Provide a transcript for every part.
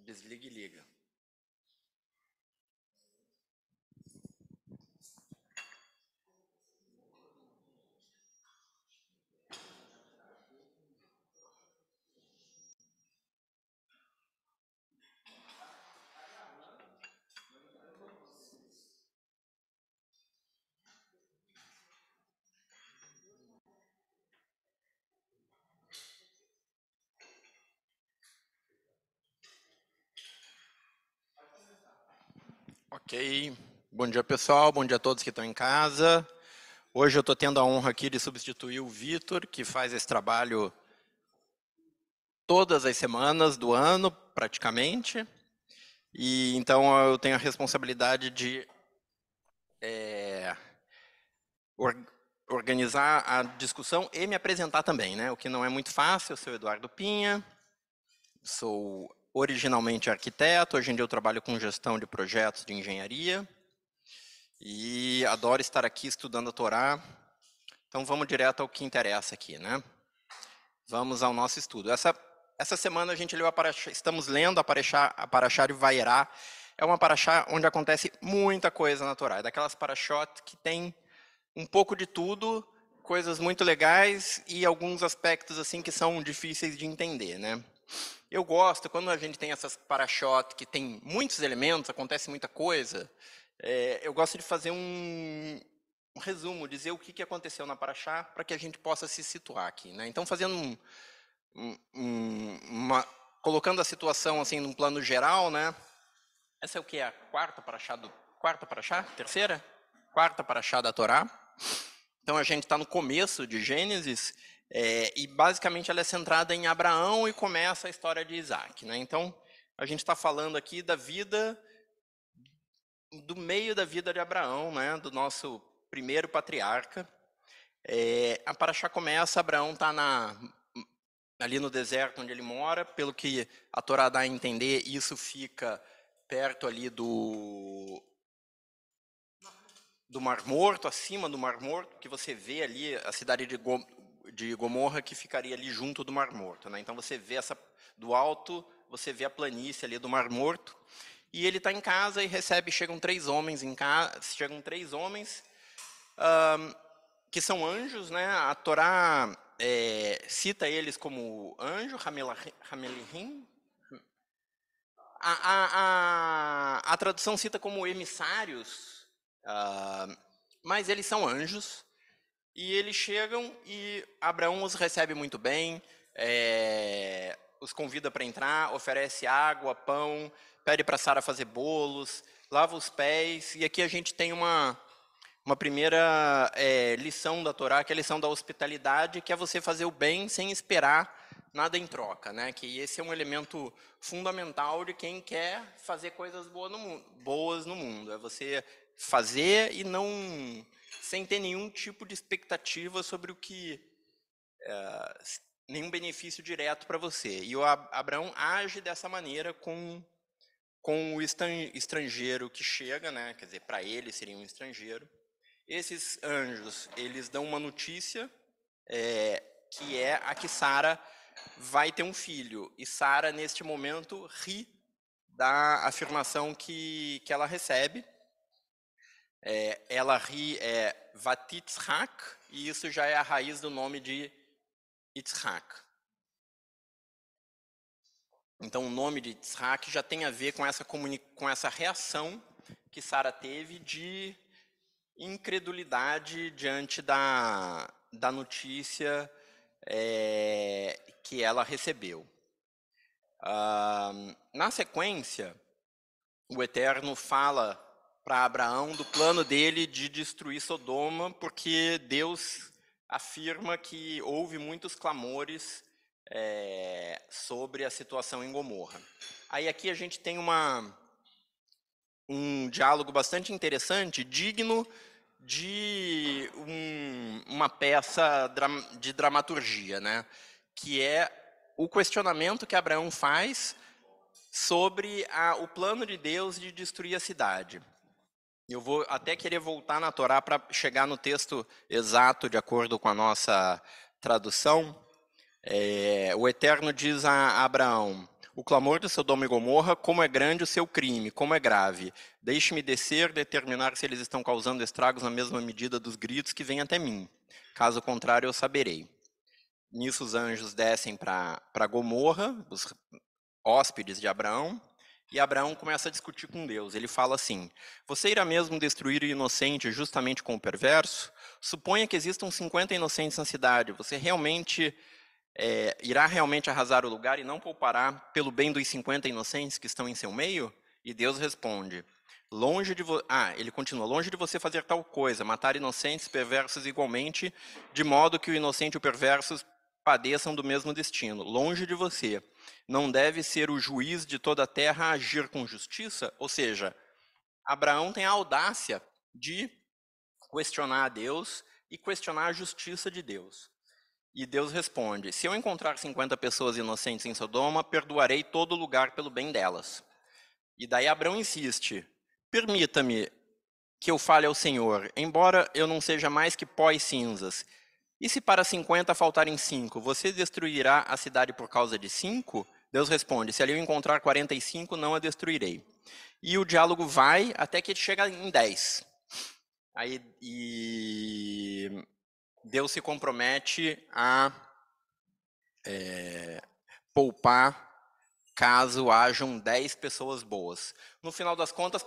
Desliga e liga. Ok. Bom dia, pessoal. Bom dia a todos que estão em casa. Hoje eu estou tendo a honra aqui de substituir o Vitor, que faz esse trabalho todas as semanas do ano, praticamente. E então eu tenho a responsabilidade de organizar a discussão e me apresentar também, né? O que não é muito fácil. Eu sou Eduardo Pinha, sou originalmente arquiteto, hoje em dia eu trabalho com gestão de projetos de engenharia e adoro estar aqui estudando a Torá. Então vamos direto ao que interessa aqui, né? Vamos ao nosso estudo. Essa semana a gente leu estamos lendo a Parashá de Vaierá. É uma Parashá onde acontece muita coisa na Torá. É daquelas Parashot que tem um pouco de tudo, coisas muito legais e alguns aspectos assim que são difíceis de entender, né? Eu gosto quando a gente tem essas Parashot que tem muitos elementos, acontece muita coisa. Eu gosto de fazer um resumo, dizer o que aconteceu na Parashá para que a gente possa se situar aqui, né? Então, fazendo colocando a situação assim num plano geral, né? Essa é o que é a quarta Parashá? Terceira? Quarta Parashá da Torá. Então a gente está no começo de Gênesis e basicamente ela é centrada em Abraão e começa a história de Isaac, né? Então a gente está falando aqui da vida, do meio da vida de Abraão, né? Do nosso primeiro patriarca. A Parashá começa, Abraão está ali no deserto onde ele mora, pelo que a Torá dá a entender, isso fica perto ali do Mar Morto, acima do Mar Morto, que você vê ali a cidade de Gomorra que ficaria ali junto do Mar Morto, né? Então você vê do alto, você vê a planície ali do Mar Morto, e ele está em casa e chegam três homens que são anjos, né? A Torá cita eles como anjo, Hamelihim. A tradução cita como emissários, mas eles são anjos, e eles chegam e Abraão os recebe muito bem, os convida para entrar, oferece água, pão, pede para Sara fazer bolos, lava os pés, e aqui a gente tem uma primeira lição da Torá, que é a lição da hospitalidade, que é você fazer o bem sem esperar nada em troca, né? Que esse é um elemento fundamental de quem quer fazer coisas boas no mundo. É você fazer e não sem ter nenhum tipo de expectativa sobre o que nenhum benefício direto para você. E o Abraão age dessa maneira com o estrangeiro que chega, né? Quer dizer, para ele seria um estrangeiro. Esses anjos, eles dão uma notícia, que é a que Sara vai ter um filho. E Sara, neste momento, ri da afirmação que ela recebe. Ela ri, Vatitzhak, e isso já é a raiz do nome de Yitzhak. Então, o nome de Yitzhak já tem a ver com essa reação que Sara teve de incredulidade diante da notícia que ela recebeu. Na sequência, o Eterno fala para Abraão do plano dele de destruir Sodoma, porque Deus afirma que houve muitos clamores sobre a situação em Gomorra. Aí aqui a gente tem um diálogo bastante interessante, digno de uma peça de dramaturgia, né? Que é o questionamento que Abraão faz sobre o plano de Deus de destruir a cidade. Eu vou até querer voltar na Torá para chegar no texto exato, de acordo com a nossa tradução. O Eterno diz a Abraão: O clamor de Sodoma e Gomorra, como é grande o seu crime, como é grave. Deixe-me descer, determinar se eles estão causando estragos na mesma medida dos gritos que vêm até mim. Caso contrário, eu saberei. Nisso os anjos descem para Gomorra, os hóspedes de Abraão, e Abraão começa a discutir com Deus. Ele fala assim: você irá mesmo destruir o inocente justamente com o perverso? Suponha que existam 50 inocentes na cidade. Você irá realmente arrasar o lugar e não poupará pelo bem dos 50 inocentes que estão em seu meio? E Deus responde: ele continua: longe de você fazer tal coisa, matar inocentes e perversos igualmente, de modo que o inocente e o perverso padeçam do mesmo destino. Longe de você. Não deve ser o juiz de toda a terra a agir com justiça? Ou seja, Abraão tem a audácia de questionar a Deus e questionar a justiça de Deus. E Deus responde: se eu encontrar 50 pessoas inocentes em Sodoma, perdoarei todo o lugar pelo bem delas. E daí Abraão insiste: permita-me que eu fale ao Senhor, embora eu não seja mais que pó e cinzas. E se para 50 faltarem 5, você destruirá a cidade por causa de 5? Deus responde: se ali eu encontrar 45, não a destruirei. E o diálogo vai até que chega em 10. E Deus se compromete a poupar caso hajam 10 pessoas boas. No final das contas,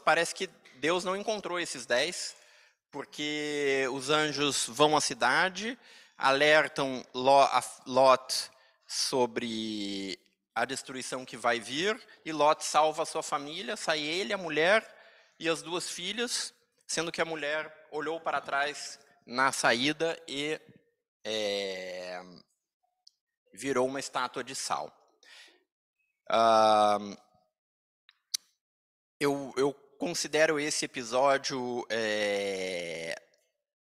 parece que Deus não encontrou esses 10, porque os anjos vão à cidade, alertam Lot sobre a destruição que vai vir, e Lot salva a sua família, sai ele, a mulher e as 2 filhas, sendo que a mulher olhou para trás na saída e virou uma estátua de sal. Eu considero esse episódio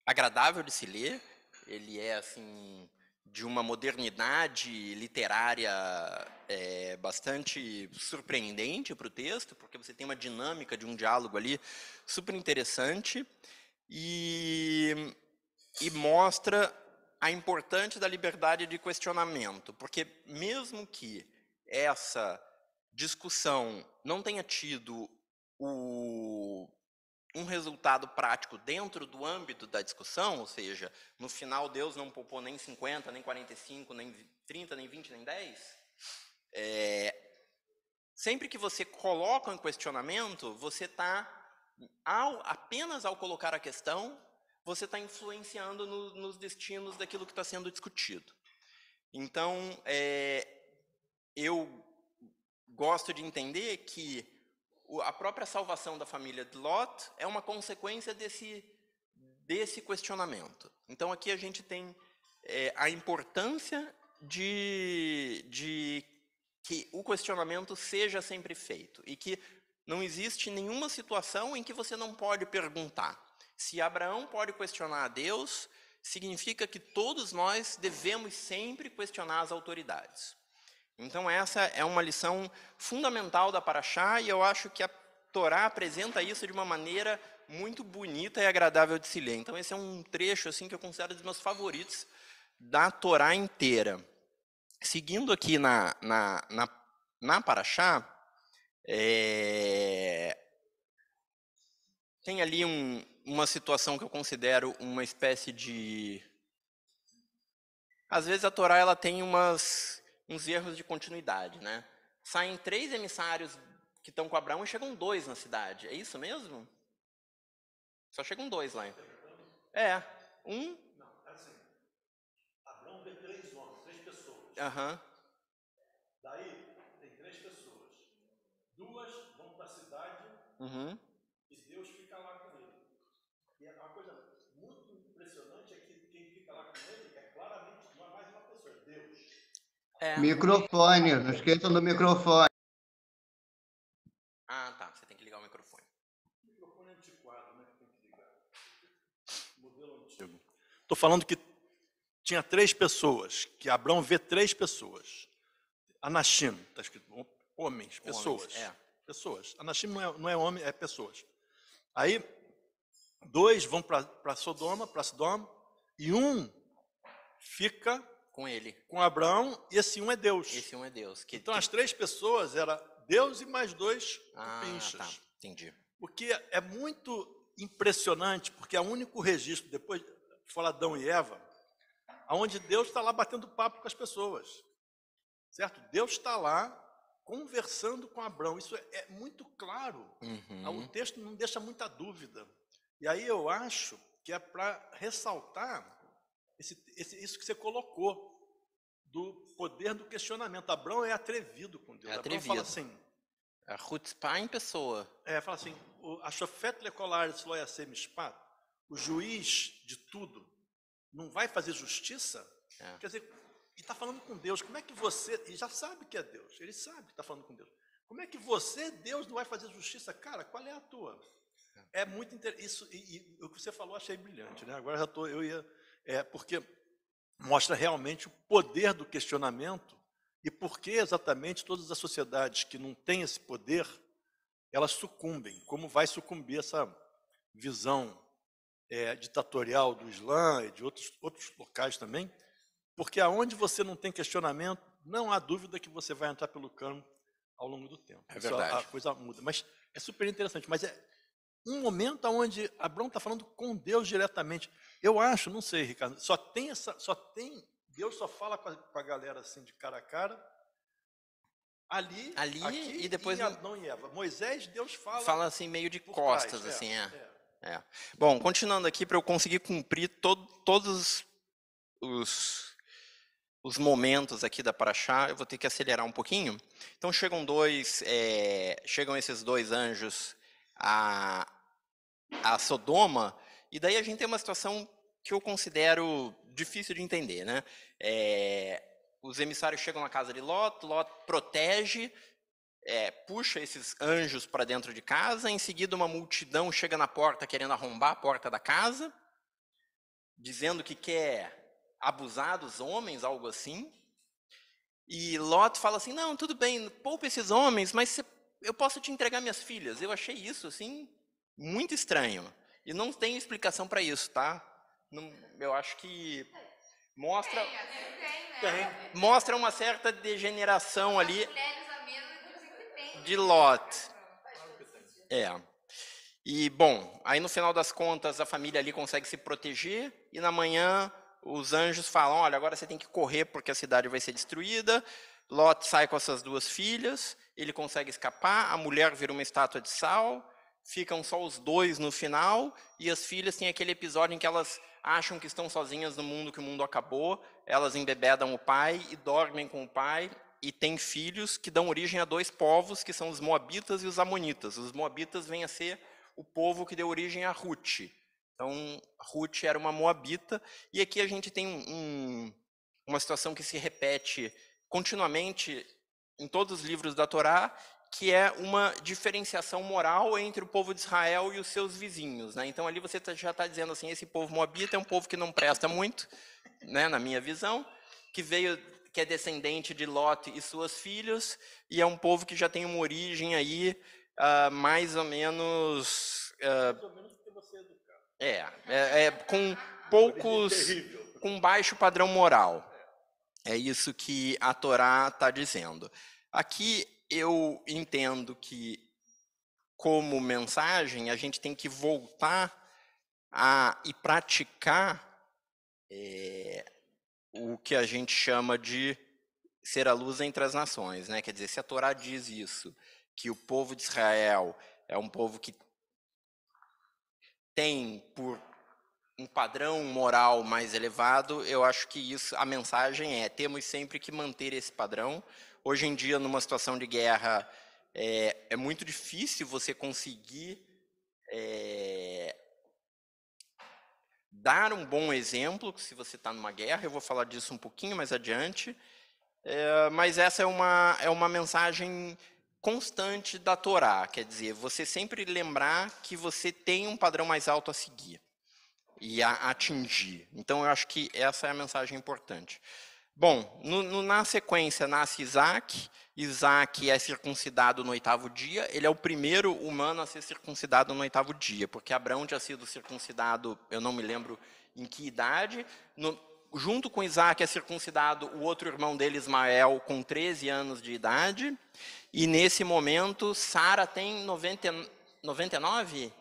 agradável de se ler. Ele é assim de uma modernidade literária bastante surpreendente para o texto, porque você tem uma dinâmica de um diálogo ali super interessante e mostra a importância da liberdade de questionamento, porque mesmo que essa discussão não tenha tido um resultado prático dentro do âmbito da discussão, ou seja, no final Deus não poupou nem 50, nem 45, nem 30, nem 20, nem 10, sempre que você coloca um questionamento, você está, apenas ao colocar a questão, você está influenciando nos destinos daquilo que está sendo discutido. Então, eu gosto de entender que a própria salvação da família de Lot é uma consequência desse questionamento. Então, aqui a gente tem a importância de que o questionamento seja sempre feito e que não existe nenhuma situação em que você não pode perguntar. Se Abraão pode questionar a Deus, significa que todos nós devemos sempre questionar as autoridades. Então essa é uma lição fundamental da Paraxá, e eu acho que a Torá apresenta isso de uma maneira muito bonita e agradável de se ler. Então esse é um trecho assim que eu considero dos meus favoritos da Torá inteira. Seguindo aqui na Paraxá, tem ali uma situação que eu considero uma espécie de... Às vezes a Torá ela tem uns erros de continuidade, né? Saem 3 emissários que estão com Abraão e chegam 2 na cidade. É isso mesmo? Só chegam 2 lá. Não, é assim. Abraão vê 3 homens, 3 pessoas. Aham. Daí tem 3 pessoas. 2 vão para a cidade e Deus fica lá com ele. E uma coisa muito impressionante é que quem fica lá com ele é claramente não é mais uma pessoa, é Deus. Microfone, não esqueçam do microfone. Ah, tá. Você tem que ligar o microfone. O microfone é antiquado, né? Tem que ligar. Modelo antigo. Estou falando que tinha 3 pessoas, que Abraão vê 3 pessoas. Anashim, está escrito homens, pessoas. Pessoas. Anashim não é homem, é pessoas. Aí, 2 vão para Sodoma, e um fica Com ele. com Abraão e esse um é Deus. Esse um é Deus. Então as 3 pessoas era Deus e mais 2 Ah, cupinchas. tá. Entendi. O que é muito impressionante, porque é o único registro, depois, fora Adão e Eva, onde Deus está lá batendo papo com as pessoas. Certo? Deus está lá conversando com Abraão. Isso é muito claro. O texto não deixa muita dúvida. E aí eu acho que é para ressaltar isso que você colocou, do poder do questionamento. Abraão é atrevido com Deus. É Abraão atrevido. fala assim, A chutzpah em pessoa. fala assim, a Shofet Lekolares lo yaseh mishpat, o juiz de tudo, não vai fazer justiça? É. Quer dizer, ele está falando com Deus, como é que você, e já sabe que é Deus, ele sabe que está falando com Deus, como é que você, Deus, não vai fazer justiça? Cara, qual é a tua? É muito interessante, isso, e o que você falou achei brilhante, né? Agora porque mostra realmente o poder do questionamento e por que exatamente todas as sociedades que não têm esse poder, elas sucumbem, como vai sucumbir essa visão ditatorial do Islã e de outros locais também, porque aonde você não tem questionamento, não há dúvida que você vai entrar pelo cano ao longo do tempo. É verdade. A coisa muda. Mas é super interessante. Mas é um momento onde Abraão está falando com Deus diretamente. Eu acho, não sei, Ricardo, Deus só fala com a galera assim de cara a cara, ali aqui, e depois em Adão e Eva. Moisés, Deus fala assim meio de por costas, trás, assim, Bom, continuando aqui, para eu conseguir cumprir todos os momentos aqui da Paraxá, eu vou ter que acelerar um pouquinho. Então chegam esses 2 anjos a Sodoma, e daí a gente tem uma situação que eu considero difícil de entender, né? Os emissários chegam na casa de Lot protege, puxa esses anjos para dentro de casa, em seguida uma multidão chega na porta querendo arrombar a porta da casa, dizendo que quer abusar dos homens, algo assim. E Lot fala assim, não, tudo bem, poupa esses homens, mas eu posso te entregar minhas filhas. Eu achei isso, assim, muito estranho. E não tem explicação para isso, tá? Não, eu acho que mostra uma certa degeneração ali de Lot. E, bom, aí no final das contas a família ali consegue se proteger e na manhã os anjos falam, olha, agora você tem que correr porque a cidade vai ser destruída. Lot sai com essas 2 filhas, ele consegue escapar, a mulher vira uma estátua de sal, ficam só os 2 no final, e as filhas têm aquele episódio em que elas acham que estão sozinhas no mundo, que o mundo acabou, elas embebedam o pai e dormem com o pai, e têm filhos que dão origem a 2 povos, que são os moabitas e os amonitas. Os moabitas vêm a ser o povo que deu origem a Ruth. Então, Ruth era uma moabita, e aqui a gente tem uma situação que se repete continuamente em todos os livros da Torá, que é uma diferenciação moral entre o povo de Israel e os seus vizinhos, né? Então, ali você já está dizendo assim, esse povo moabita é um povo que não presta muito, né, na minha visão, que é descendente de Lot e suas filhas, e é um povo que já tem uma origem aí mais ou menos... porque você é educado. com baixo padrão moral. É isso que a Torá está dizendo. Aqui eu entendo que, como mensagem, a gente tem que voltar e praticar o que a gente chama de ser a luz entre as nações, né? Quer dizer, se a Torá diz isso, que o povo de Israel é um povo que tem por um padrão moral mais elevado, eu acho que a mensagem temos sempre que manter esse padrão. Hoje em dia, numa situação de guerra, é muito difícil você conseguir dar um bom exemplo, se você está numa guerra, eu vou falar disso um pouquinho mais adiante, mas essa é uma mensagem constante da Torá, quer dizer, você sempre lembrar que você tem um padrão mais alto a seguir e a atingir. Então, eu acho que essa é a mensagem importante. Bom, na sequência nasce Isaac. Isaac é circuncidado no 8º dia. Ele é o primeiro humano a ser circuncidado no 8º dia, porque Abraão tinha sido circuncidado, eu não me lembro em que idade. junto com Isaac é circuncidado o outro irmão dele, Ismael, com 13 anos de idade. E nesse momento, Sara tem 99?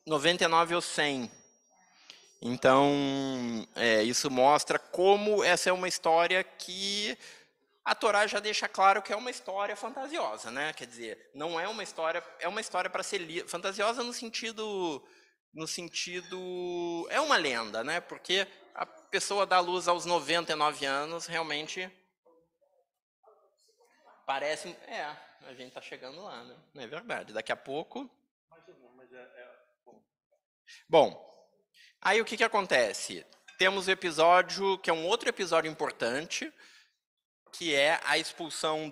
99 ou 100. Então, isso mostra como essa é uma história que a Torá já deixa claro que é uma história fantasiosa, né? Quer dizer, não é uma história, é uma história para ser lida, fantasiosa no sentido, é uma lenda, né? Porque a pessoa dá luz aos 99 anos, realmente parece, a gente está chegando lá, né? Não é verdade? Daqui a pouco. Bom, aí o que acontece? Temos o episódio, que é um outro episódio importante, que é a expulsão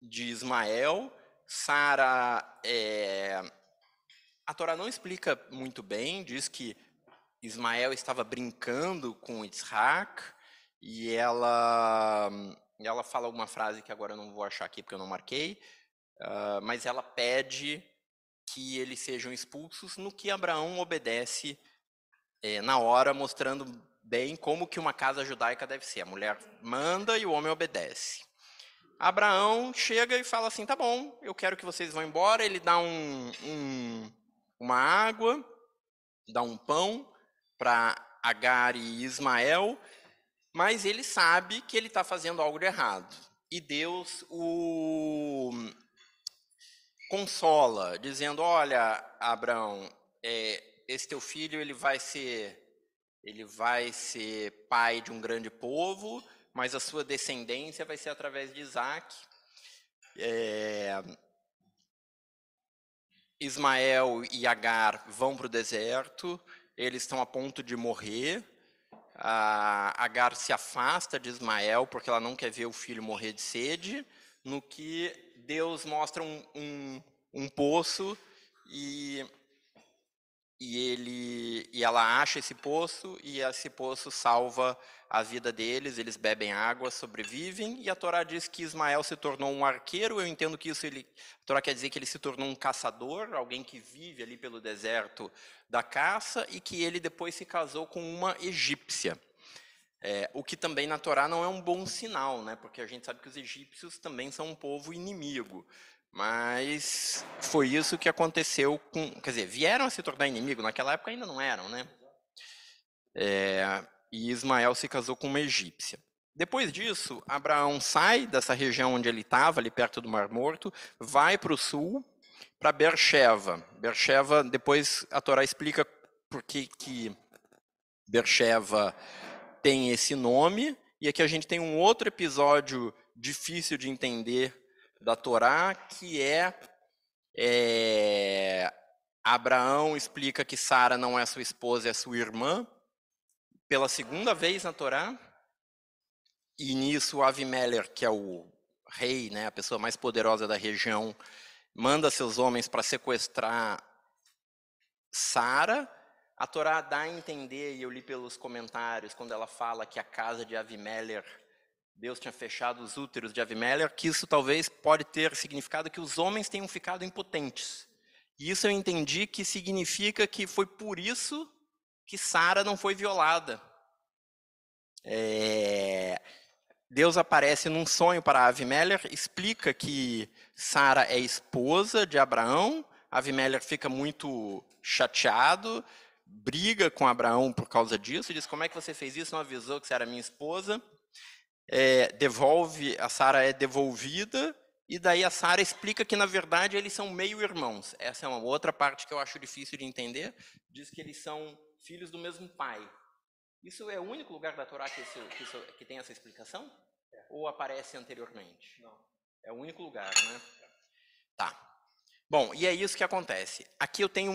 de Ismael. Sara, a Torá não explica muito bem, diz que Ismael estava brincando com Isaac, e ela fala alguma frase que agora eu não vou achar aqui porque eu não marquei, mas ela pede que eles sejam expulsos, no que Abraão obedece na hora, mostrando bem como que uma casa judaica deve ser. A mulher manda e o homem obedece. Abraão chega e fala assim, tá bom, eu quero que vocês vão embora. Ele dá uma água, dá um pão para Agar e Ismael, mas ele sabe que ele está fazendo algo de errado. E Deus o consola, dizendo, olha, Abraão, esse teu filho ele vai ser pai de um grande povo, mas a sua descendência vai ser através de Isaac. Ismael e Agar vão para o deserto, eles estão a ponto de morrer. Agar se afasta de Ismael porque ela não quer ver o filho morrer de sede, no que Deus mostra um poço e ela acha esse poço, e esse poço salva a vida deles, eles bebem água, sobrevivem, e a Torá diz que Ismael se tornou um arqueiro. Eu entendo que isso, a Torá quer dizer que ele se tornou um caçador, alguém que vive ali pelo deserto da caça, e que ele depois se casou com uma egípcia. O que também na Torá não é um bom sinal, né? Porque a gente sabe que os egípcios também são um povo inimigo. Mas foi isso que aconteceu com... Quer dizer, vieram a se tornar inimigo, naquela época ainda não eram, né? E Ismael se casou com uma egípcia. Depois disso, Abraão sai dessa região onde ele estava, ali perto do Mar Morto, vai para o sul, para Beersheba. Beersheba, depois a Torá explica por que Beersheba tem esse nome, e aqui a gente tem um outro episódio difícil de entender da Torá, que Abraão explica que Sara não é sua esposa, é sua irmã, pela segunda vez na Torá, e nisso Avimelech, que é o rei, né, a pessoa mais poderosa da região, manda seus homens para sequestrar Sara. A Torá dá a entender, e eu li pelos comentários, quando ela fala que a casa de Avimelech, Deus tinha fechado os úteros de Avimelech, que isso talvez pode ter significado que os homens tenham ficado impotentes. E isso eu entendi que significa que foi por isso que Sara não foi violada. Deus aparece num sonho para Avimelech, explica que Sara é esposa de Abraão. Avimelech fica muito chateado, briga com Abraão por causa disso, diz, como é que você fez isso, não avisou que você era minha esposa? A Sara é devolvida, e daí a Sara explica que, na verdade, eles são meio-irmãos. Essa é uma outra parte que eu acho difícil de entender, diz que eles são filhos do mesmo pai. Isso é o único lugar da Torá que tem essa explicação? Ou aparece anteriormente? Não. É o único lugar, né? Tá. Bom, e é isso que acontece. Aqui eu tenho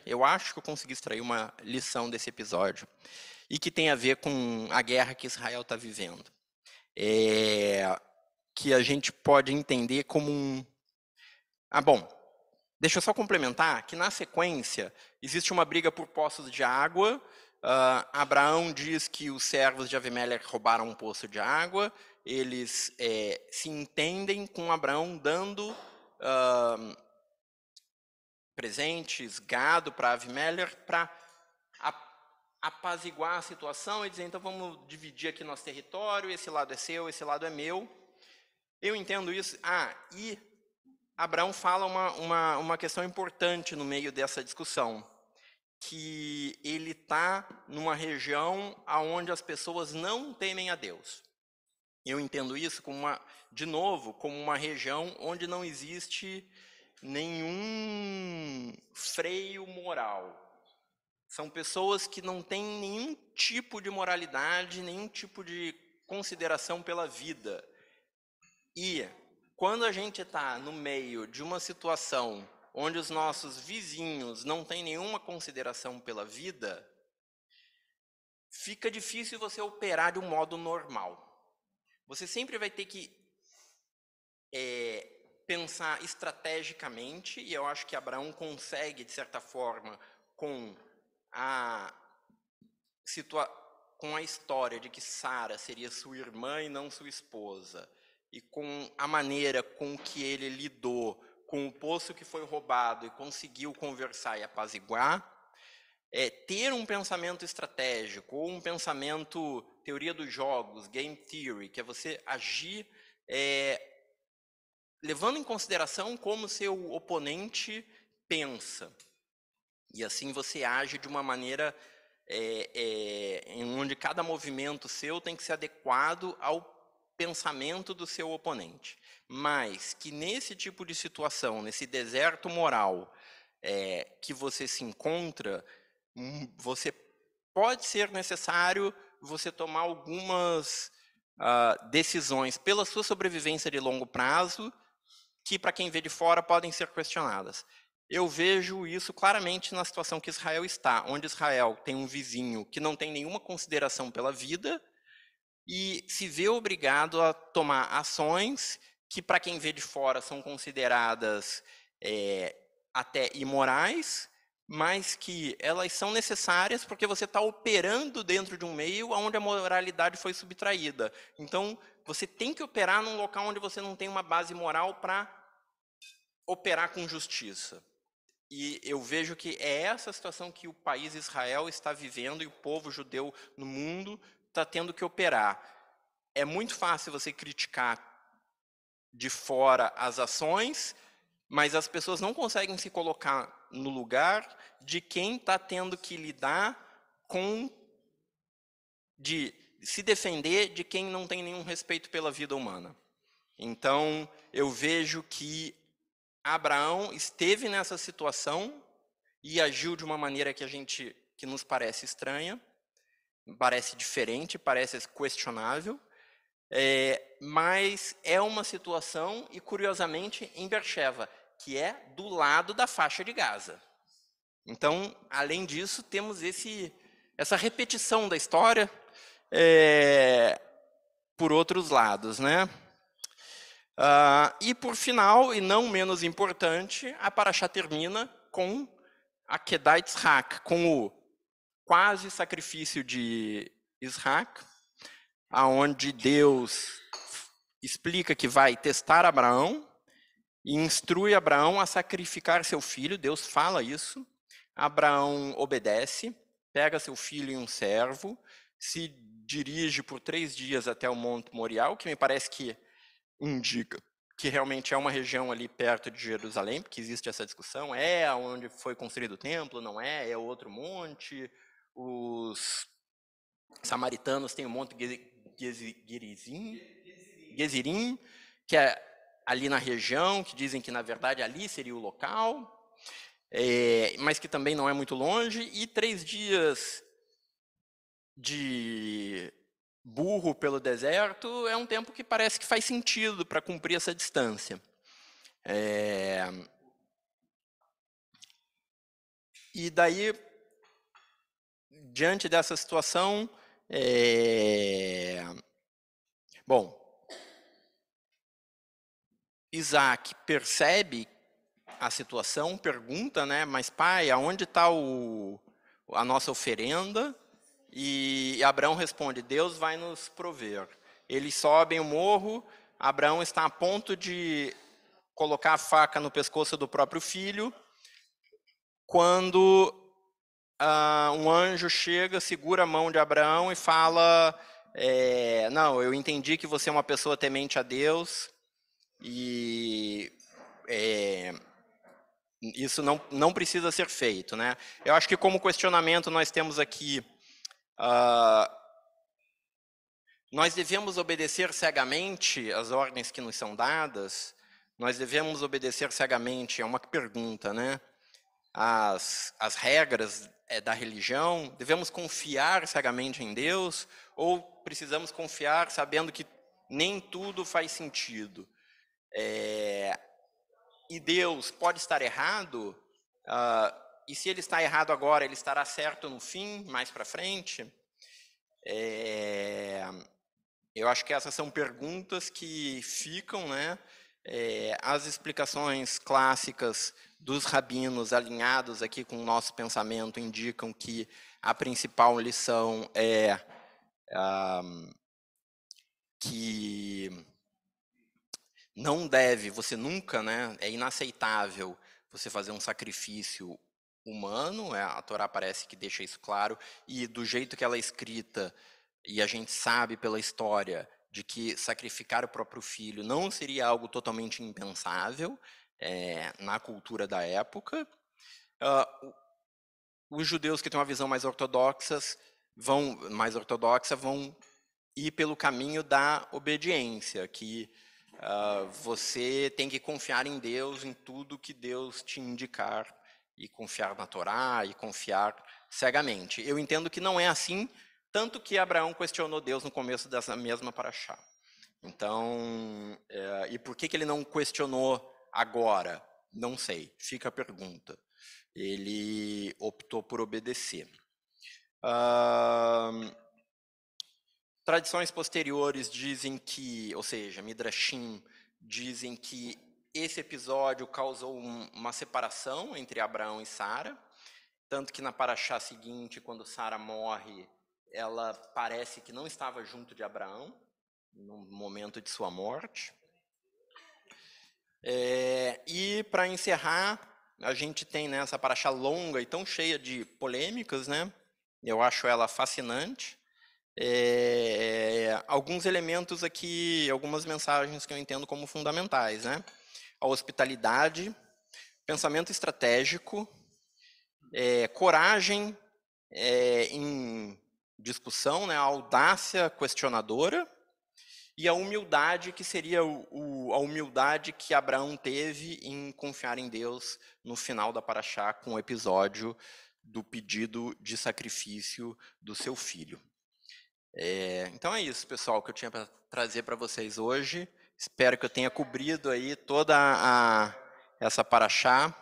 eu acho que eu consegui extrair uma lição desse episódio, e que tem a ver com a guerra que Israel está vivendo. Que a gente pode entender como bom, deixa eu só complementar que, na sequência, existe uma briga por poços de água. Abraão diz que os servos de Avimelech roubaram um poço de água. Eles se entendem com Abraão dando presentes, gado para Avimelech, para apaziguar a situação e dizer, então vamos dividir aqui nosso território, esse lado é seu, esse lado é meu. Eu entendo isso. E Abraão fala uma questão importante no meio dessa discussão, que ele está numa região onde as pessoas não temem a Deus. Eu entendo isso como de novo, como uma região onde não existe nenhum freio moral. São pessoas que não têm nenhum tipo de moralidade, nenhum tipo de consideração pela vida. E quando a gente está no meio de uma situação onde os nossos vizinhos não têm nenhuma consideração pela vida, fica difícil você operar de um modo normal. Você sempre vai ter que pensar estrategicamente, e eu acho que Abraão consegue, de certa forma, com a história de que Sara seria sua irmã e não sua esposa, e com a maneira com que ele lidou com o poço que foi roubado e conseguiu conversar e apaziguar, ter um pensamento estratégico, ou um pensamento, teoria dos jogos, game theory, que é você agir levando em consideração como seu oponente pensa. E assim você age de uma maneira em onde cada movimento seu tem que ser adequado ao pensamento do seu oponente. Mas que nesse tipo de situação, nesse deserto moral que você se encontra, você pode ser necessário você tomar algumas decisões pela sua sobrevivência de longo prazo, que para quem vê de fora podem ser questionadas. Eu vejo isso claramente na situação que Israel está, onde Israel tem um vizinho que não tem nenhuma consideração pela vida e se vê obrigado a tomar ações que, para quem vê de fora, são consideradas até imorais, mas que elas são necessárias porque você está operando dentro de um meio onde a moralidade foi subtraída. Então, você tem que operar num local onde você não tem uma base moral para operar com justiça. E eu vejo que é essa situação que o país Israel está vivendo e o povo judeu no mundo está tendo que operar. É muito fácil você criticar de fora as ações, mas as pessoas não conseguem se colocar no lugar de quem está tendo que lidar com de se defender de quem não tem nenhum respeito pela vida humana. Então, eu vejo que Abraão esteve nessa situação e agiu de uma maneira que nos parece estranha, parece diferente, parece questionável, mas é uma situação, e curiosamente, em Beersheba, que é do lado da faixa de Gaza. Então, além disso, temos essa repetição da história por outros lados, né? E por final, e não menos importante, a Parashá termina com a Kedat Yitzhak, com o quase sacrifício de Isaac, aonde Deus explica que vai testar Abraão e instrui Abraão a sacrificar seu filho. Deus fala isso. Abraão obedece, pega seu filho e um servo, se dirige por 3 dias até o Monte Moriá, que me parece que indica que realmente é uma região ali perto de Jerusalém, porque existe essa discussão, onde foi construído o templo, não é outro monte. Os samaritanos têm o Monte Gezirim, que é ali na região, que dizem que na verdade ali seria o local, mas que também não é muito longe, e 3 dias de burro pelo deserto é um tempo que parece que faz sentido para cumprir essa distância. E daí, diante dessa situação, bom, Isaac percebe a situação, pergunta, né, mas pai, aonde está a nossa oferenda? E Abraão responde, Deus vai nos prover. Eles sobem o morro, Abraão está a ponto de colocar a faca no pescoço do próprio filho, quando um anjo chega, segura a mão de Abraão e fala, não, eu entendi que você é uma pessoa temente a Deus e isso não precisa ser feito, né? Eu acho que como questionamento nós temos aqui, nós devemos obedecer cegamente às ordens que nos são dadas? Nós devemos obedecer cegamente, é uma pergunta, né? As regras da religião? Devemos confiar cegamente em Deus? Ou precisamos confiar sabendo que nem tudo faz sentido? E Deus pode estar errado? E se ele está errado agora, ele estará certo no fim, mais para frente? Eu acho que essas são perguntas que ficam, né? As explicações clássicas dos rabinos alinhados aqui com o nosso pensamento indicam que a principal lição é que não deve, você nunca, né? É inaceitável você fazer um sacrifício humano, a Torá parece que deixa isso claro, e do jeito que ela é escrita, e a gente sabe pela história de que sacrificar o próprio filho não seria algo totalmente impensável na cultura da época. Os judeus que têm uma visão mais ortodoxa vão ir pelo caminho da obediência, que você tem que confiar em Deus, em tudo que Deus te indicar, e confiar na Torá, e confiar cegamente. Eu entendo que não é assim, tanto que Abraão questionou Deus no começo dessa mesma paraxá. Então, e por que ele não questionou agora? Não sei, fica a pergunta. Ele optou por obedecer. Tradições posteriores dizem que, ou seja, Midrashim dizem que esse episódio causou uma separação entre Abraão e Sara, tanto que na paraxá seguinte, quando Sara morre, ela parece que não estava junto de Abraão no momento de sua morte. E para encerrar, a gente tem essa paraxá longa e tão cheia de polêmicas, né? Eu acho ela fascinante. Alguns elementos aqui, algumas mensagens que eu entendo como fundamentais, né? A hospitalidade, pensamento estratégico, coragem em discussão, né? A audácia questionadora e a humildade, que seria a humildade que Abraão teve em confiar em Deus no final da paraxá, com o episódio do pedido de sacrifício do seu filho. Então é isso, pessoal, que eu tinha para trazer para vocês hoje. Espero que eu tenha cobrido aí toda essa paraxá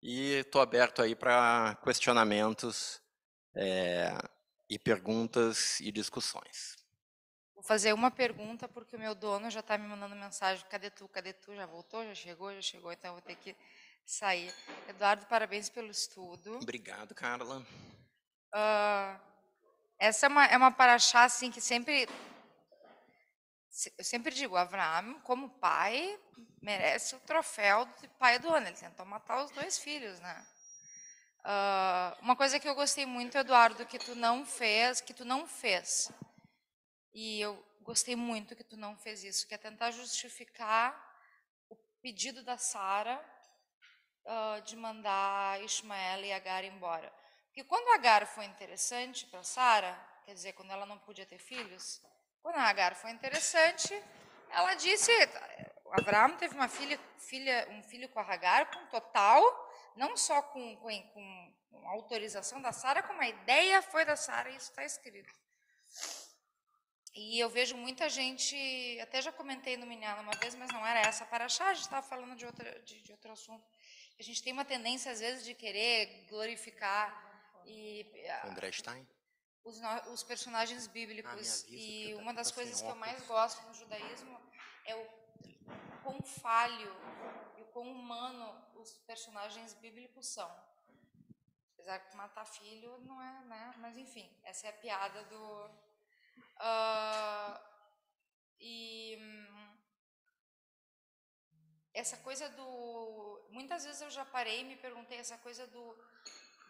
e estou aberto aí para questionamentos e perguntas e discussões. Vou fazer uma pergunta, porque o meu dono já está me mandando mensagem. Cadê tu? Cadê tu? Já voltou? Já chegou? Já chegou, então eu vou ter que sair. Eduardo, parabéns pelo estudo. Obrigado, Carla. Essa é uma paraxá, assim, que sempre... Eu sempre digo, Abraão, como pai, merece o troféu de pai do ano. Ele tentou matar os 2 filhos, né? Uma coisa que eu gostei muito, Eduardo, que tu não fez, e eu gostei muito que tu não fez isso, que é tentar justificar o pedido da Sara de mandar Ismael e Agar embora. Porque quando Agar foi interessante para Sara, quer dizer, quando ela não podia ter filhos, quando a Agar foi interessante, ela disse, Abraão teve um filho com a Agar, com total, não só com autorização da Sara, como a ideia foi da Sara, e isso está escrito. E eu vejo muita gente, até já comentei no Minhana uma vez, mas não era essa paraxá, a gente estava falando de outro assunto. A gente tem uma tendência, às vezes, de querer glorificar André Stein? Os personagens bíblicos. E uma das coisas que eu mais gosto no judaísmo é o quão falho e o quão humano os personagens bíblicos são. Apesar que matar filho não é, né? Mas, enfim, essa é a piada do... essa coisa do... Muitas vezes eu já parei e me perguntei essa coisa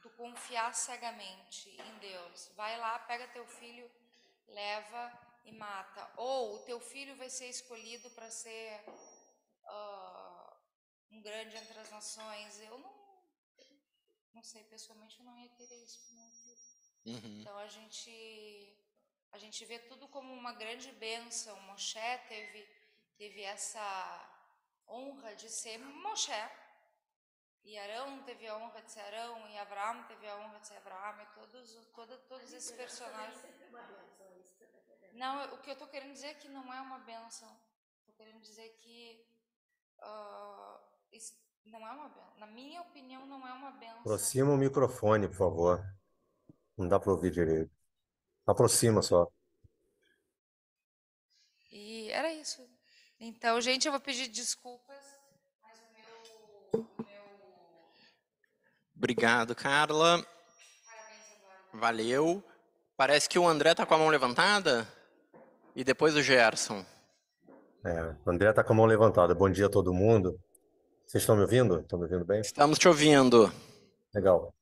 tu confiar cegamente em Deus. Vai lá, pega teu filho, leva e mata. Ou o teu filho vai ser escolhido para ser um grande entre as nações. Eu não sei, pessoalmente eu não ia querer isso para meu filho. Então a gente vê tudo como uma grande bênção. Moshe teve essa honra de ser Moshe. E Arão teve a honra de ser Arão, e Abraão teve a honra de ser Abraão, e todos esses personagens. Não, o que eu estou querendo dizer é que não é uma bênção. Estou querendo dizer que isso não é uma bênção. Na minha opinião, não é uma bênção. Aproxima o microfone, por favor. Não dá para ouvir direito. Aproxima só. E era isso. Então, gente, eu vou pedir desculpas, mas o meu... Obrigado, Carla. Valeu. Parece que o André está com a mão levantada. E depois o Gerson. O André está com a mão levantada. Bom dia a todo mundo. Vocês estão me ouvindo? Estão me ouvindo bem? Estamos te ouvindo. Legal.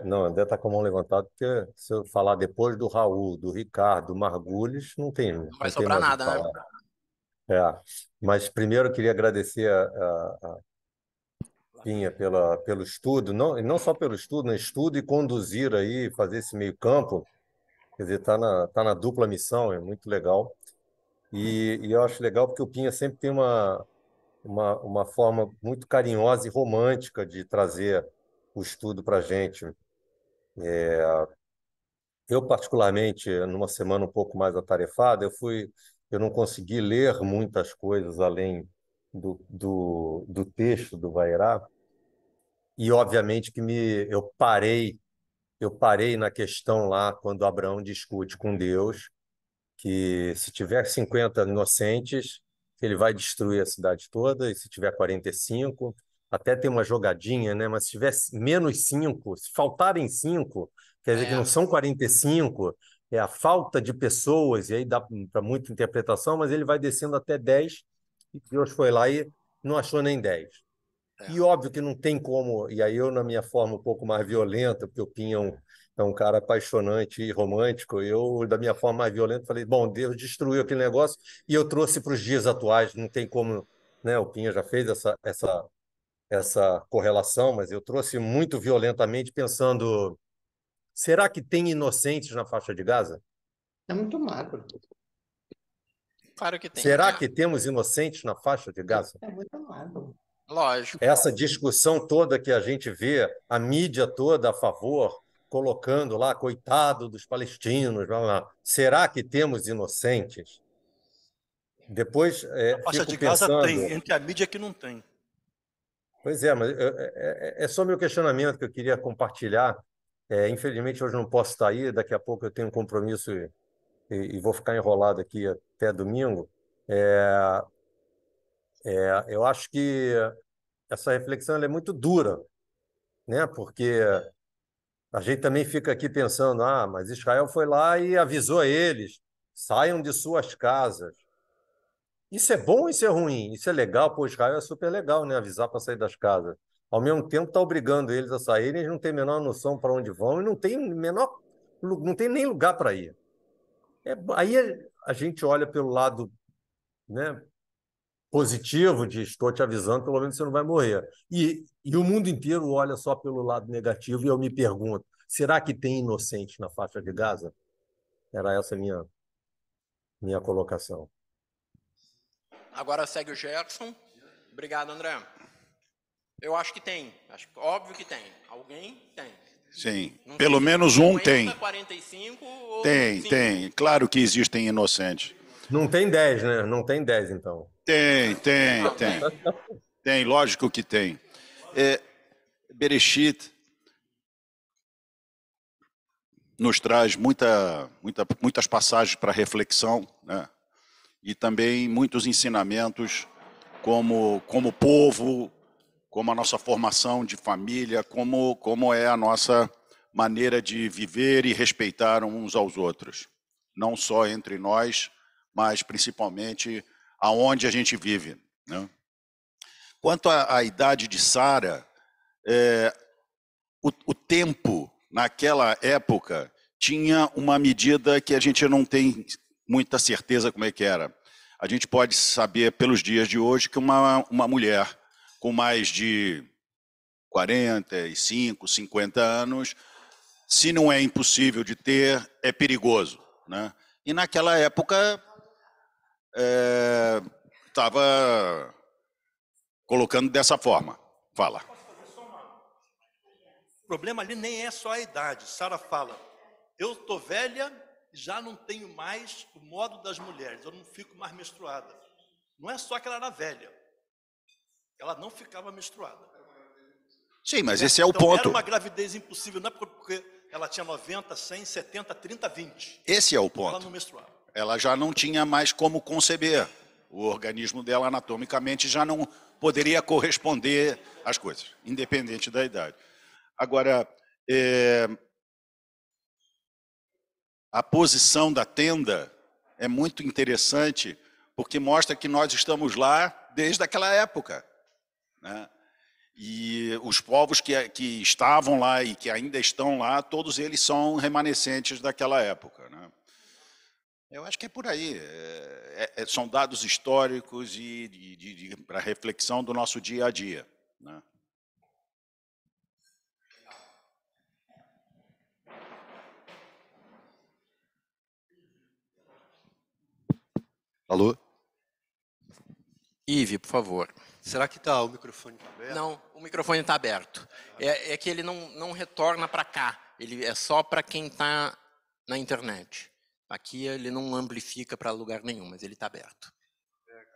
Não, o André está com a mão levantada porque se eu falar depois do Raul, do Ricardo, do Margulis, não Não vai tem sobrar mais o que nada, né? falar. Mas primeiro eu queria agradecer a Pinha pelo estudo, não só pelo estudo, né? Estudo e conduzir aí, fazer esse meio campo. Quer dizer, tá na dupla missão, é muito legal. E eu acho legal porque o Pinha sempre tem uma forma muito carinhosa e romântica de trazer o estudo para a gente. Eu, particularmente, numa semana um pouco mais atarefada, eu não consegui ler muitas coisas além do texto do Vairá, e obviamente que eu parei na questão lá quando Abraão discute com Deus que se tiver 50 inocentes, ele vai destruir a cidade toda, e se tiver 45, até tem uma jogadinha, né? Mas se tiver menos 5, se faltarem 5, quer dizer que não são 45, é a falta de pessoas, e aí dá para muita interpretação, mas ele vai descendo até 10, e Deus foi lá e não achou nem 10. E óbvio que não tem como, e aí eu, na minha forma um pouco mais violenta, porque o Pinha é um cara apaixonante e romântico, eu, da minha forma mais violenta, falei, bom, Deus destruiu aquele negócio, e eu trouxe para os dias atuais, não tem como, né? O Pinha já fez essa correlação, mas eu trouxe muito violentamente, pensando, será que tem inocentes na faixa de Gaza? É muito magro. Claro que tem. Será que temos inocentes na faixa de Gaza? É muito magro. Lógico. Essa discussão toda que a gente vê, a mídia toda a favor, colocando lá, coitado dos palestinos, blá, blá. Será que temos inocentes? Depois A faixa fico de Gaza pensando... tem, entre a mídia que não tem. Pois é, mas é só meu questionamento que eu queria compartilhar. Infelizmente, hoje não posso estar aí, daqui a pouco eu tenho um compromisso e vou ficar enrolado aqui até domingo. Eu acho que essa reflexão ela é muito dura, né? Porque a gente também fica aqui pensando, mas Israel foi lá e avisou a eles, saiam de suas casas. Isso é bom ou isso é ruim? Isso é legal? Pô, Israel é super legal, né? Avisar para sair das casas. Ao mesmo tempo, está obrigando eles a saírem, eles não têm a menor noção para onde vão e não tem nem lugar para ir. Aí a gente olha pelo lado, né, positivo de estou te avisando, pelo menos você não vai morrer. E o mundo inteiro olha só pelo lado negativo e eu me pergunto, será que tem inocente na faixa de Gaza? Era essa a minha colocação. Agora segue o Gerson. Obrigado, André. Eu acho que tem. Óbvio que tem. Alguém tem. Sim, Não pelo sei, menos 50, um tem. 45 ou Tem, 5. tem. Claro que existem inocentes. Não tem 10, né? Não tem 10, então. Tem. Tem, lógico que tem. Bereshit nos traz muitas passagens para reflexão, né? E também muitos ensinamentos como povo, como a nossa formação de família, como é a nossa maneira de viver e respeitar uns aos outros. Não só entre nós, mas principalmente aonde a gente vive, né? Quanto à idade de Sara, o tempo, naquela época, tinha uma medida que a gente não tem muita certeza como é que era. A gente pode saber, pelos dias de hoje, que uma mulher com mais de 45, 50 anos, se não é impossível de ter, é perigoso, né? E naquela época estava colocando dessa forma. Fala. O problema ali nem é só a idade. Sara fala, eu estou velha e já não tenho mais o modo das mulheres, eu não fico mais menstruada. Não é só que ela era velha, ela não ficava menstruada. Sim, mas esse é o Então, ponto. era uma gravidez impossível, não é porque ela tinha 90, 100, 70, 30, 20. Esse é o Ela ponto. não menstruava. Ela já não tinha mais como conceber. O organismo dela, anatomicamente, já não poderia corresponder às coisas, independente da idade. Agora, a posição da tenda é muito interessante, porque mostra que nós estamos lá desde aquela época, né? E os povos que estavam lá e que ainda estão lá, todos eles são remanescentes daquela época, né? Eu acho que é por aí. São dados históricos e para reflexão do nosso dia a dia, né? Alô? Ive, por favor. Será que o microfone está aberto? Não, o microfone está aberto. É que ele não retorna para cá. Ele é só para quem está na internet. Aqui ele não amplifica para lugar nenhum, mas ele está aberto.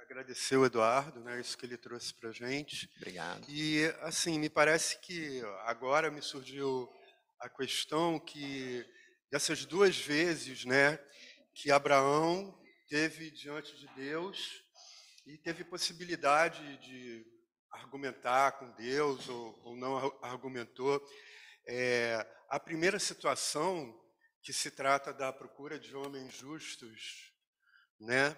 Agradecer o Eduardo, né, isso que ele trouxe para a gente. Obrigado. E, assim, me parece que agora me surgiu a questão que, dessas duas vezes, né, que Abraão teve diante de Deus e teve possibilidade de argumentar com Deus ou não argumentou. A primeira situação, que se trata da procura de homens justos, né?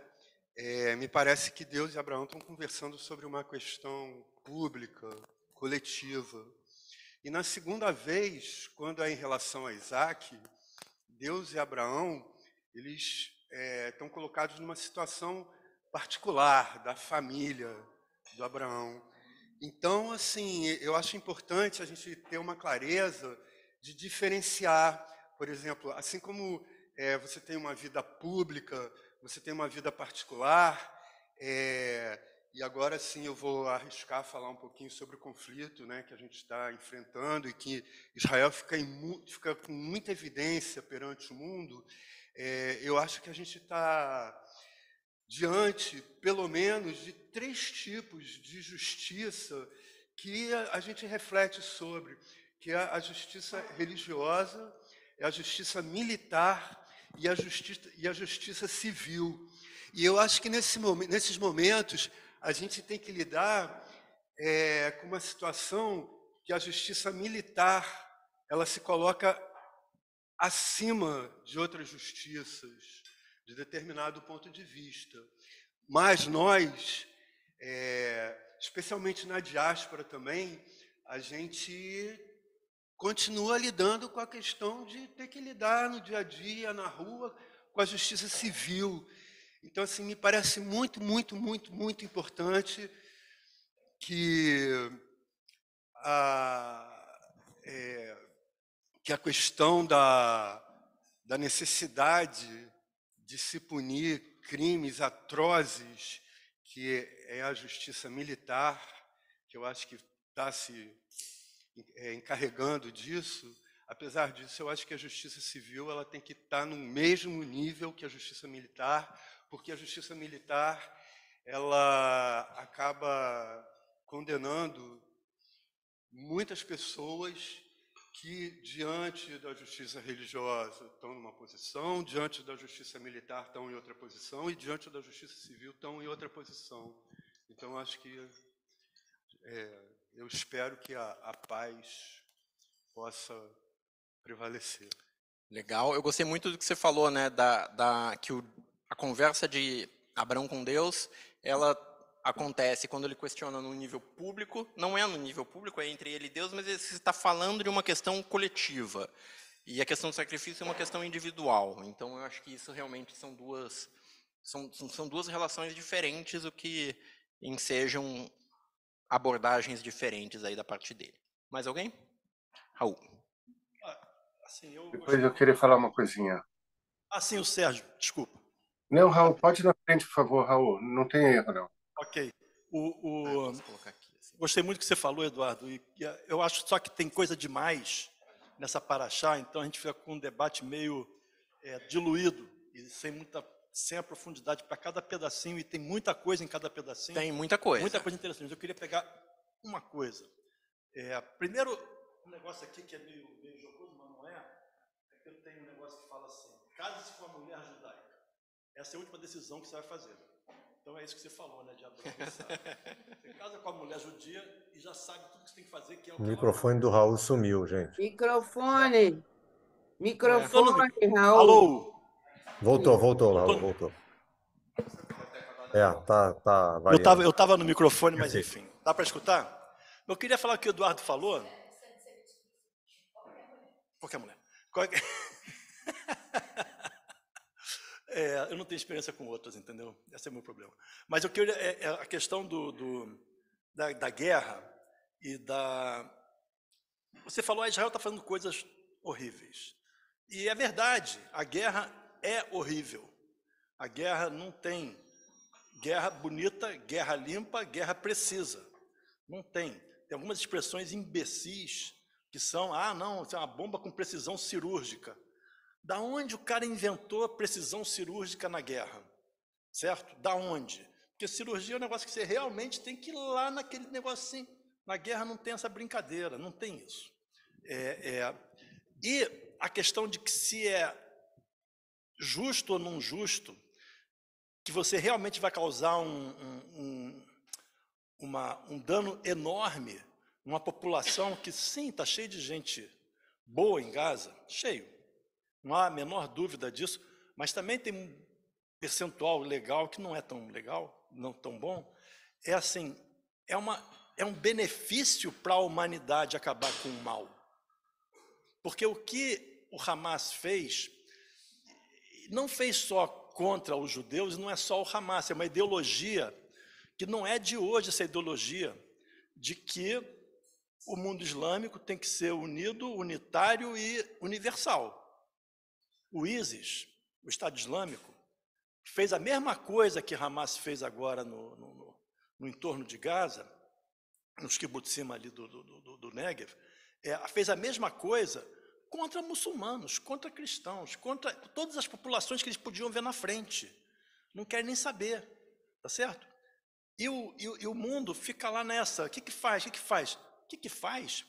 Me parece que Deus e Abraão estão conversando sobre uma questão pública, coletiva. E na segunda vez, quando é em relação a Isaac, Deus e Abraão, eles estão colocados numa situação particular da família do Abraão. Então, assim, eu acho importante a gente ter uma clareza de diferenciar, por exemplo, assim como você tem uma vida pública, você tem uma vida particular, e agora sim eu vou arriscar falar um pouquinho sobre o conflito, né, que a gente está enfrentando e que Israel fica com muita evidência perante o mundo. Eu acho que a gente está diante, pelo menos, de 3 tipos de justiça que a gente reflete sobre, que é a justiça religiosa, é a justiça militar e a justiça civil. E eu acho que nesses momentos a gente tem que lidar com uma situação que a justiça militar ela se coloca acima de outras justiças, de determinado ponto de vista. Mas nós, especialmente na diáspora também, a gente continua lidando com a questão de ter que lidar no dia a dia, na rua, com a justiça civil. Então, assim, me parece muito, muito, muito, muito importante que a questão da necessidade de se punir crimes atrozes, que é a justiça militar, que eu acho que está se encarregando disso. Apesar disso, eu acho que a justiça civil ela tem que estar no mesmo nível que a justiça militar, porque a justiça militar ela acaba condenando muitas pessoas que, diante da justiça religiosa, estão numa posição, diante da justiça militar estão em outra posição, e diante da justiça civil estão em outra posição. Então, acho que eu espero que a paz possa prevalecer. Legal. Eu gostei muito do que você falou, né, que a conversa de Abraão com Deus, ela acontece quando ele questiona no nível público, não é no nível público, é entre ele e Deus, mas ele está falando de uma questão coletiva. E a questão do sacrifício é uma questão individual. Então, eu acho que isso realmente são duas relações diferentes, o que ensejam abordagens diferentes aí da parte dele. Mais alguém? Raul. Assim, Depois eu queria falar uma coisinha. Sim, o Sérgio, desculpa. Não, Raul, pode ir na frente, por favor, Raul. Não tem erro, não. Ok. Posso colocar aqui, assim. Gostei muito do que você falou, Eduardo. E eu acho só que tem coisa demais nessa paraxá, então a gente fica com um debate meio diluído e sem a profundidade para cada pedacinho, e tem muita coisa em cada pedacinho. Tem muita coisa. Muita coisa interessante. Eu queria pegar uma coisa. Primeiro, um negócio aqui que é meio jocoso, mas não é que eu tenho um negócio que fala assim: case-se com a mulher judaica. Essa é a última decisão que você vai fazer. Então é isso que você falou, né, de Abraão? Você casa com a mulher judia e já sabe tudo que você tem que fazer, que é o O microfone do Raul sumiu, gente. Microfone, Raul. Alô? Voltou, Raul, voltou. Tá variando. Eu estava no microfone, mas enfim. Dá para escutar? Eu queria falar o que o Eduardo falou. Qualquer mulher. Eu não tenho experiência com outras, entendeu? Esse é o meu problema. Mas eu queria a questão da guerra e da... Você falou, Israel está fazendo coisas horríveis. E é verdade, a guerra é horrível. A guerra não tem guerra bonita, guerra limpa, guerra precisa. Não tem. Tem algumas expressões imbecis que são, não, isso é uma bomba com precisão cirúrgica. Da onde o cara inventou a precisão cirúrgica na guerra? Certo? Da onde? Porque cirurgia é um negócio que você realmente tem que ir lá naquele negocinho. Na guerra não tem essa brincadeira, não tem isso. E a questão de que se é justo ou não justo, que você realmente vai causar um dano enorme numa população que, sim, está cheia de gente boa em Gaza, cheio. Não há a menor dúvida disso, mas também tem um percentual legal que não é tão legal, não tão bom. É um benefício para a humanidade acabar com o mal. Porque o que o Hamas fez, não fez só contra os judeus, não é só o Hamas, é uma ideologia que não é de hoje, essa ideologia de que o mundo islâmico tem que ser unido, unitário e universal. O ISIS, o Estado Islâmico, fez a mesma coisa que Hamas fez agora no entorno de Gaza, nos kibbutzim ali do Negev, fez a mesma coisa contra muçulmanos, contra cristãos, contra todas as populações que eles podiam ver na frente. Não querem nem saber, tá certo? E o mundo fica lá nessa, o que faz?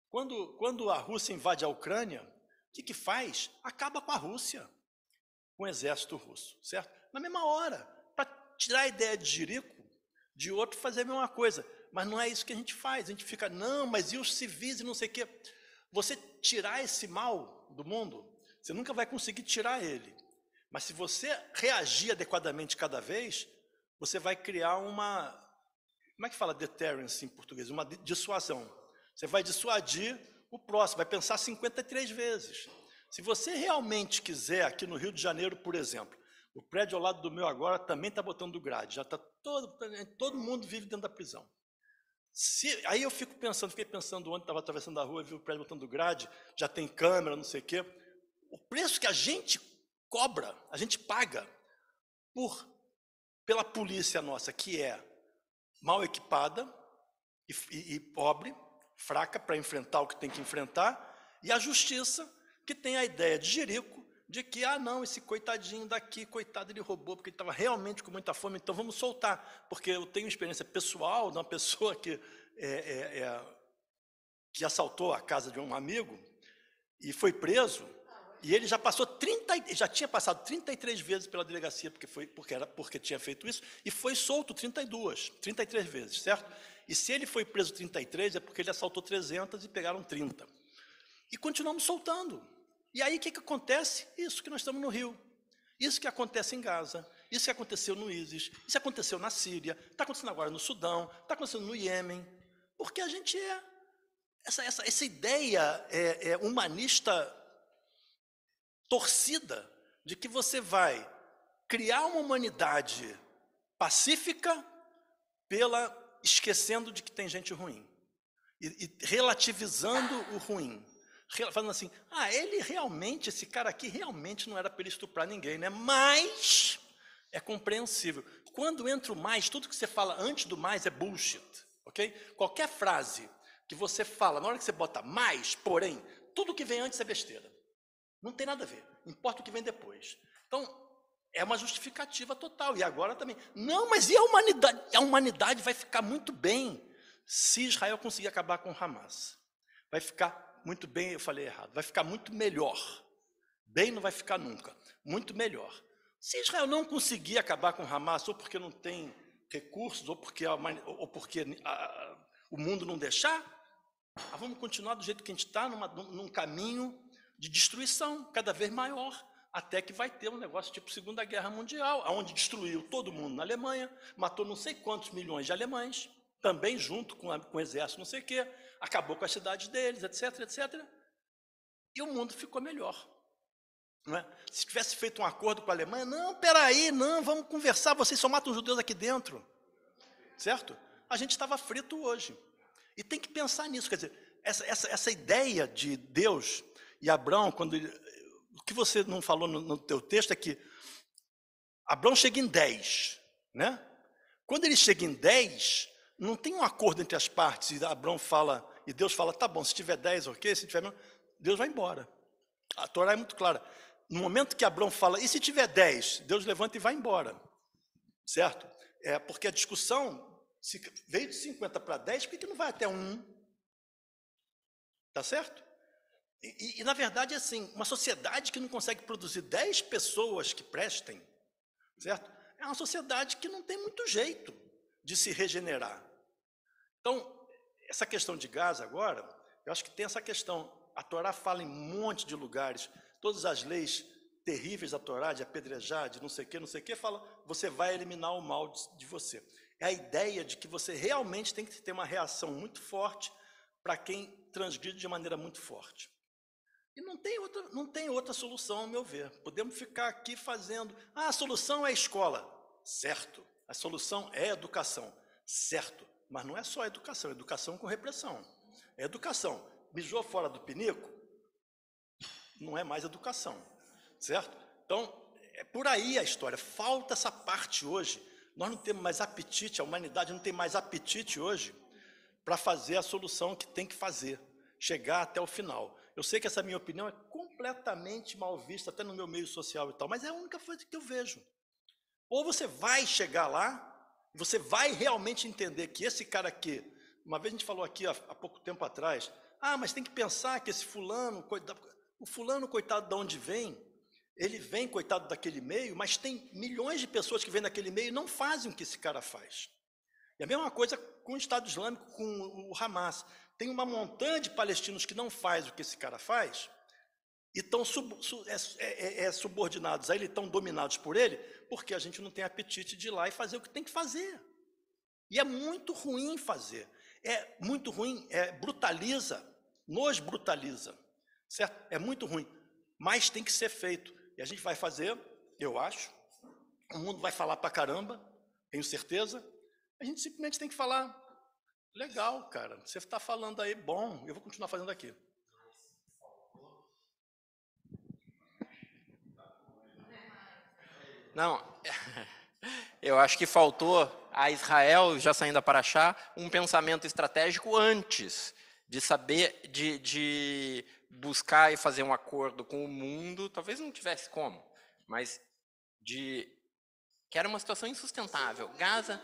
Quando a Rússia invade a Ucrânia, o que faz? Acaba com a Rússia, com o exército russo, certo? Na mesma hora, para tirar a ideia de Jerico, de outro fazer a mesma coisa. Mas não é isso que a gente faz, a gente fica, não, mas e os civis e não sei o quê? Você tirar esse mal do mundo, você nunca vai conseguir tirar ele. Mas se você reagir adequadamente cada vez, você vai criar uma, como é que fala deterrence em português? Uma dissuasão. Você vai dissuadir o próximo, vai pensar 53 vezes. Se você realmente quiser, aqui no Rio de Janeiro, por exemplo, o prédio ao lado do meu agora também está botando grade, já está todo mundo vive dentro da prisão. Aí eu fiquei pensando ontem, estava atravessando a rua e vi o prédio botando grade, já tem câmera, não sei o quê. O preço que a gente cobra, a gente paga pela polícia nossa, que é mal equipada e pobre, fraca para enfrentar o que tem que enfrentar, e a justiça, que tem a ideia de Jerico, de que, não, esse coitadinho daqui, coitado, ele roubou, porque ele estava realmente com muita fome, então vamos soltar. Porque eu tenho experiência pessoal de uma pessoa que assaltou a casa de um amigo e foi preso, e ele já tinha passado 33 vezes pela delegacia porque tinha feito isso, e foi solto 33 vezes, certo? E se ele foi preso 33, é porque ele assaltou 300 e pegaram 30. E continuamos soltando. E aí o que acontece? Isso que nós estamos no Rio. Isso que acontece em Gaza. Isso que aconteceu no ISIS, isso aconteceu na Síria, está acontecendo agora no Sudão, está acontecendo no Iêmen, porque a gente essa ideia humanista torcida de que você vai criar uma humanidade pacífica esquecendo de que tem gente ruim e relativizando o ruim, falando assim, esse cara aqui realmente não era para ele estuprar ninguém, né? Mas é compreensível. Quando entra o mais, tudo que você fala antes do mais é bullshit, ok? Qualquer frase que você fala, na hora que você bota mais, porém, tudo que vem antes é besteira. Não tem nada a ver, importa o que vem depois. Então, é uma justificativa total. E agora também. Não, mas e a humanidade? A humanidade vai ficar muito bem se Israel conseguir acabar com o Hamas. Vai ficar muito bem, eu falei errado, vai ficar muito melhor. Bem não vai ficar nunca, muito melhor. Se Israel não conseguir acabar com o Hamas, ou porque não tem recursos, ou porque o mundo não deixar, vamos continuar do jeito que a gente está, num caminho de destruição cada vez maior, até que vai ter um negócio tipo Segunda Guerra Mundial, onde destruiu todo mundo na Alemanha, matou não sei quantos milhões de alemães, também junto com o exército não sei o quê, acabou com as cidades deles, etc, etc. E o mundo ficou melhor. Não é? Se tivesse feito um acordo com a Alemanha, não, peraí, não, vamos conversar, vocês só matam os judeus aqui dentro. Certo? A gente estava frito hoje. E tem que pensar nisso, quer dizer, essa ideia de Deus e Abraão, o que você não falou no teu texto é que Abraão chega em 10, né? Quando ele chega em 10, não tem um acordo entre as partes, e Abraão fala, e Deus fala, tá bom, se tiver 10, ok, se tiver não, Deus vai embora. A Torá é muito clara. No momento que Abraão fala, e se tiver 10, Deus levanta e vai embora. Certo? Porque a discussão, se veio de 50 para 10, por que não vai até 1? Tá certo? E, na verdade, assim, uma sociedade que não consegue produzir 10 pessoas que prestem, certo? É uma sociedade que não tem muito jeito de se regenerar. Então, essa questão de Gaza agora, eu acho que tem essa questão. A Torá fala em um monte de lugares, todas as leis terríveis da Torá, de apedrejar, de não sei o que, fala, você vai eliminar o mal de você. É a ideia de que você realmente tem que ter uma reação muito forte para quem transgride de maneira muito forte. E não tem outra solução, ao meu ver. Podemos ficar aqui fazendo, a solução é a escola. Certo. A solução é a educação. Certo. Mas não é só a educação, é educação com repressão. É educação. Mijou fora do pinico, não é mais educação. Certo? Então, é por aí a história. Falta essa parte hoje. Nós não temos mais apetite, a humanidade não tem mais apetite hoje para fazer a solução que tem que fazer, chegar até o final. Eu sei que essa minha opinião é completamente mal vista, até no meu meio social e tal, mas é a única coisa que eu vejo. Ou você vai chegar lá, você vai realmente entender que esse cara aqui, uma vez a gente falou aqui há pouco tempo atrás, mas tem que pensar que esse fulano, o fulano, coitado de onde vem, ele vem, coitado daquele meio, mas tem milhões de pessoas que vêm daquele meio e não fazem o que esse cara faz. E a mesma coisa com o Estado Islâmico, com o Hamas. Tem uma montanha de palestinos que não faz o que esse cara faz e estão subordinados a ele, estão dominados por ele, porque a gente não tem apetite de ir lá e fazer o que tem que fazer. E é muito ruim fazer. É muito ruim, nos brutaliza. Certo? É muito ruim, mas tem que ser feito. E a gente vai fazer, eu acho, o mundo vai falar pra caramba, tenho certeza, a gente simplesmente tem que falar, legal, cara, você está falando aí, bom, eu vou continuar fazendo aqui. Não, eu acho que faltou a Israel, já saindo a Paraxá, um pensamento estratégico antes de saber, de buscar e fazer um acordo com o mundo, talvez não tivesse como, mas que era uma situação insustentável. Gaza...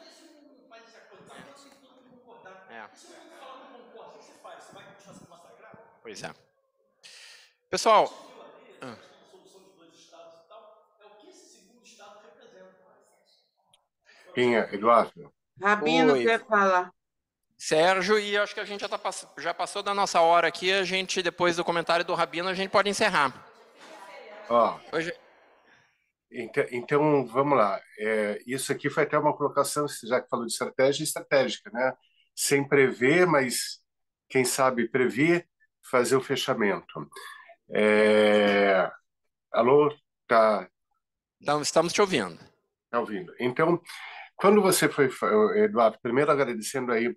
Pois é. Pessoal... Quem é? Eduardo? Rabino quer falar. Sérgio, e acho que a gente já passou da nossa hora aqui, a gente, depois do comentário do Rabino, a gente pode encerrar. Ó, Hoje... Então, vamos lá. Isso aqui foi até uma colocação, já que falou de estratégia estratégica, né? Sem prever, mas quem sabe prever, fazer o fechamento. Alô? Tá, Então, estamos te ouvindo. tá ouvindo. Então, quando você foi, Eduardo, primeiro agradecendo aí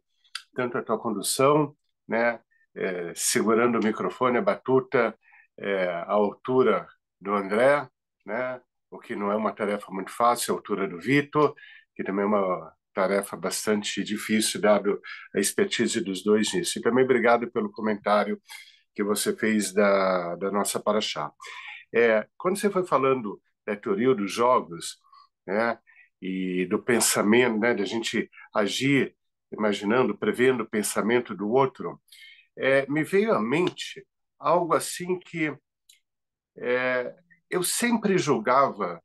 tanto a tua condução, né? Segurando o microfone, a batuta, à altura do André, né? O que não é uma tarefa muito fácil, a altura do Vitor, que também é uma tarefa bastante difícil, dado a expertise dos dois nisso. E também obrigado pelo comentário que você fez da nossa Paraxá. Quando você foi falando da teoria dos jogos, né, e do pensamento, né, da gente agir imaginando, prevendo o pensamento do outro, me veio à mente algo assim que eu sempre julgava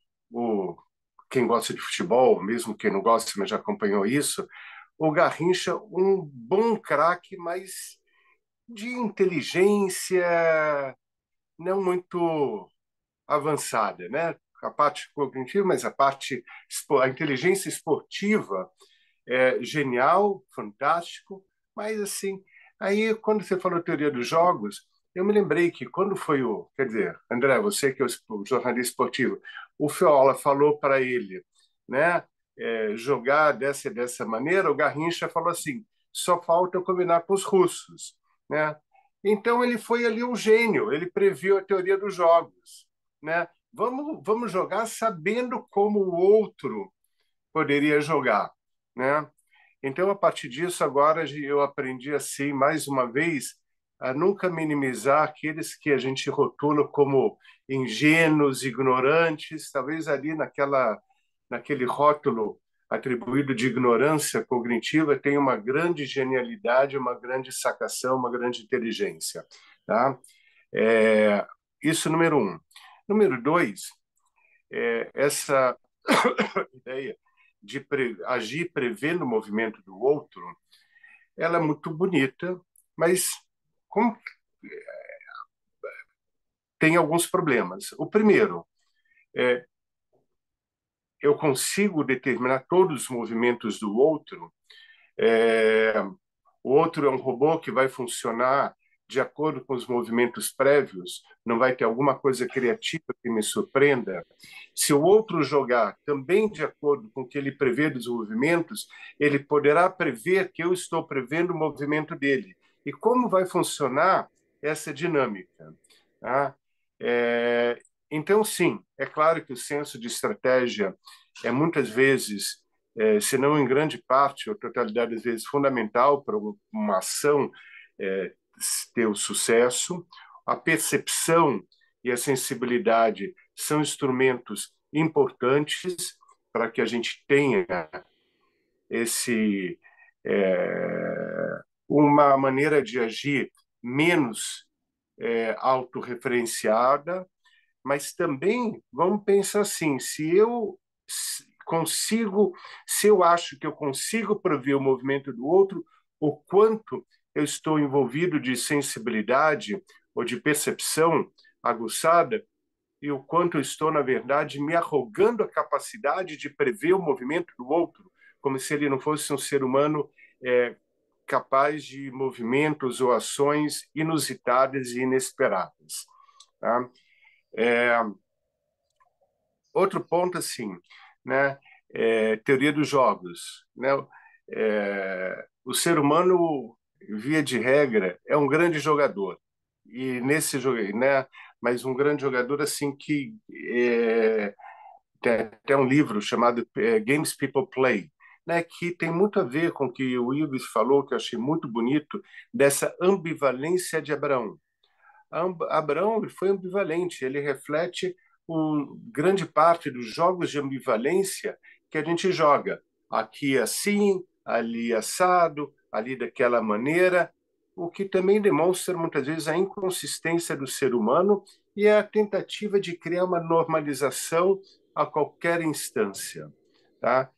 quem gosta de futebol, mesmo quem não gosta, mas já acompanhou isso, o Garrincha um bom craque, mas de inteligência não muito avançada, né? A parte cognitiva, mas a inteligência esportiva é genial, fantástico, mas assim, aí quando você falou teoria dos jogos, eu me lembrei que quando foi quer dizer, André, você que é o jornalista esportivo, o Feola falou para ele, né, jogar dessa maneira, o Garrincha falou assim, só falta eu combinar com os russos, né? Então ele foi ali um gênio, ele previu a teoria dos jogos, né? Vamos jogar sabendo como o outro poderia jogar, né? Então, a partir disso, agora eu aprendi assim, mais uma vez, a nunca minimizar aqueles que a gente rotula como ingênuos, ignorantes, talvez ali naquele rótulo atribuído de ignorância cognitiva tem uma grande genialidade, uma grande sacação, uma grande inteligência, tá? Isso número um. Número dois, essa ideia de agir prevendo o movimento do outro, ela é muito bonita, mas como tem alguns problemas. O primeiro, eu consigo determinar todos os movimentos do outro. O outro é um robô que vai funcionar de acordo com os movimentos prévios, não vai ter alguma coisa criativa que me surpreenda. Se o outro jogar também de acordo com o que ele prevê dos movimentos, ele poderá prever que eu estou prevendo o movimento dele. E como vai funcionar essa dinâmica? Tá? Então, sim, é claro que o senso de estratégia é muitas vezes, se não em grande parte, ou totalidade das vezes, fundamental para uma ação ter o sucesso. A percepção e a sensibilidade são instrumentos importantes para que a gente tenha uma maneira de agir menos autorreferenciada, mas também vamos pensar assim, se eu acho que eu consigo prever o movimento do outro, o quanto eu estou envolvido de sensibilidade ou de percepção aguçada e o quanto eu estou, na verdade, me arrogando a capacidade de prever o movimento do outro, como se ele não fosse um ser humano capaz de movimentos ou ações inusitadas e inesperadas. Tá? Outro ponto, assim, né? Teoria dos jogos, né? O ser humano, via de regra, é um grande jogador. E nesse jogo, né? Mas um grande jogador, assim, que tem até um livro chamado Games People Play, né? Que tem muito a ver com o que o Ives falou, que eu achei muito bonito, dessa ambivalência de Abraão. Abraão foi ambivalente, ele reflete grande parte dos jogos de ambivalência que a gente joga. Aqui assim, ali assado, ali daquela maneira, o que também demonstra muitas vezes a inconsistência do ser humano e a tentativa de criar uma normalização a qualquer instância. Tá?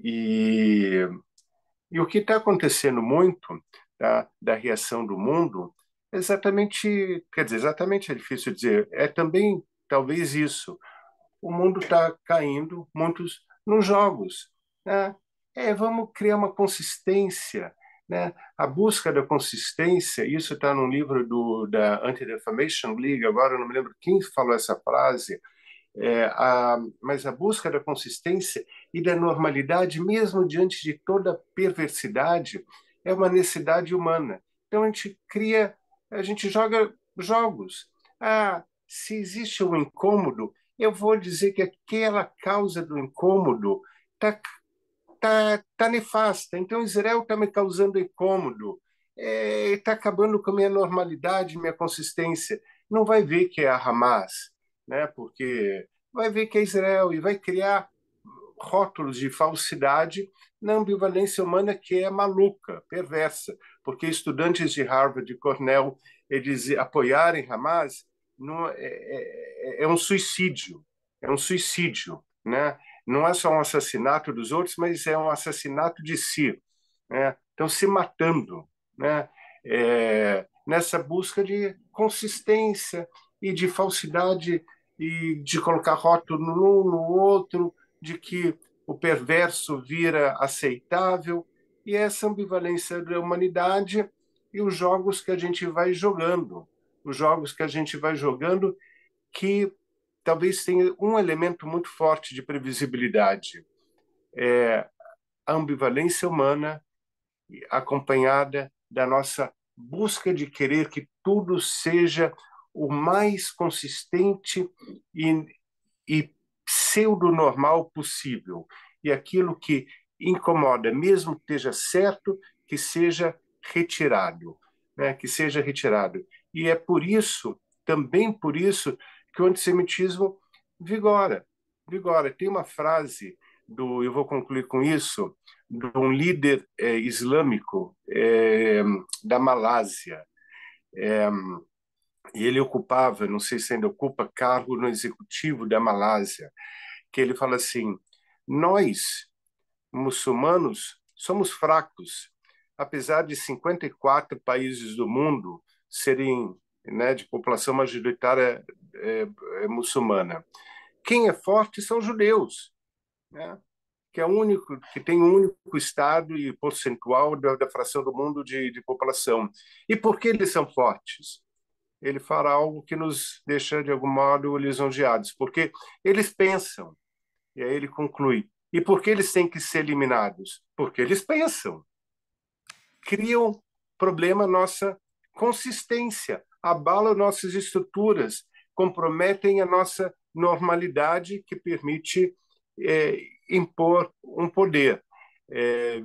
E o que está acontecendo muito, tá, da reação do mundo exatamente, quer dizer, exatamente é difícil dizer, é também talvez isso. O mundo está caindo muitos nos jogos, né? Vamos criar uma consistência, né? A busca da consistência, isso está no livro da Anti-Defamation League, agora eu não me lembro quem falou essa frase, mas a busca da consistência e da normalidade, mesmo diante de toda perversidade, é uma necessidade humana. Então a gente joga jogos. Se existe um incômodo, eu vou dizer que aquela causa do incômodo tá nefasta. Então Israel está me causando incômodo, está acabando com a minha normalidade, minha consistência. Não vai ver que é a Hamas, né? Porque vai ver que é Israel e vai criar rótulos de falsidade na ambivalência humana que é maluca, perversa, porque estudantes de Harvard e Cornell eles apoiarem Hamas não, um suicídio, né? Não é só um assassinato dos outros, mas é um assassinato de si, né? Estão se matando, né? Nessa busca de consistência e de falsidade e de colocar rótulo num no outro, de que o perverso vira aceitável, e essa ambivalência da humanidade e os jogos que a gente vai jogando, que talvez tenha um elemento muito forte de previsibilidade, a ambivalência humana acompanhada da nossa busca de querer que tudo seja o mais consistente e pseudo-normal possível. E aquilo que incomoda, mesmo que esteja certo, que seja retirado, né? Que seja retirado. E é por isso, também por isso, que o antissemitismo vigora. Tem uma frase eu vou concluir com isso, de um líder islâmico da Malásia. E ele ocupava, não sei se ainda ocupa, cargo no executivo da Malásia, que ele fala assim: nós, muçulmanos, somos fracos, apesar de 54 países do mundo serem, né, de população majoritária muçulmana. Quem é forte são os judeus, né? Que é único, que tem um único estado e percentual da fração do mundo de população. E por que eles são fortes? Ele fará algo que nos deixa, de algum modo, lisonjeados, porque eles pensam, e aí ele conclui, e por que eles têm que ser eliminados? Porque eles pensam. Criam problema nossa consistência, abalam nossas estruturas, comprometem a nossa normalidade que permite impor um poder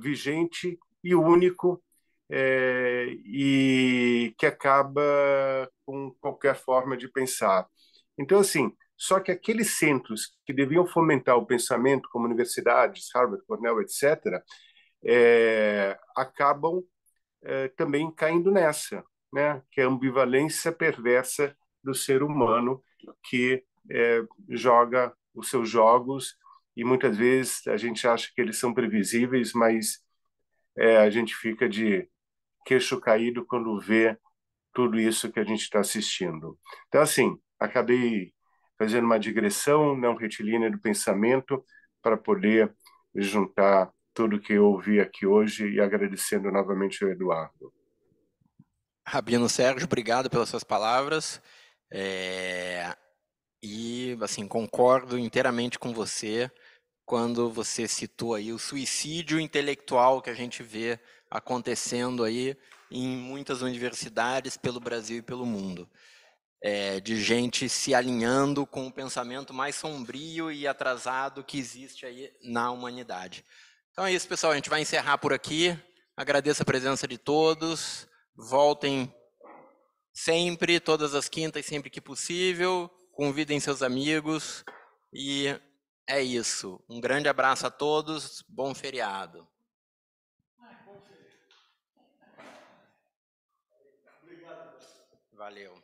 vigente e único e que acaba com qualquer forma de pensar. Então, assim, só que aqueles centros que deviam fomentar o pensamento, como universidades, Harvard, Cornell, etc., acabam também caindo nessa, né? Que é a ambivalência perversa do ser humano que joga os seus jogos e muitas vezes a gente acha que eles são previsíveis, mas a gente fica de queixo caído quando vê tudo isso que a gente está assistindo. Então, assim, acabei fazendo uma digressão não retilínea do pensamento para poder juntar tudo que eu ouvi aqui hoje e agradecendo novamente ao Eduardo. Rabino Sérgio, obrigado pelas suas palavras. E, assim, concordo inteiramente com você quando você citou aí o suicídio intelectual que a gente vê acontecendo aí em muitas universidades pelo Brasil e pelo mundo. De gente se alinhando com o pensamento mais sombrio e atrasado que existe aí na humanidade. Então é isso, pessoal. A gente vai encerrar por aqui. Agradeço a presença de todos. Voltem sempre, todas as quintas, sempre que possível. Convidem seus amigos. E é isso. Um grande abraço a todos. Bom feriado. Valeu.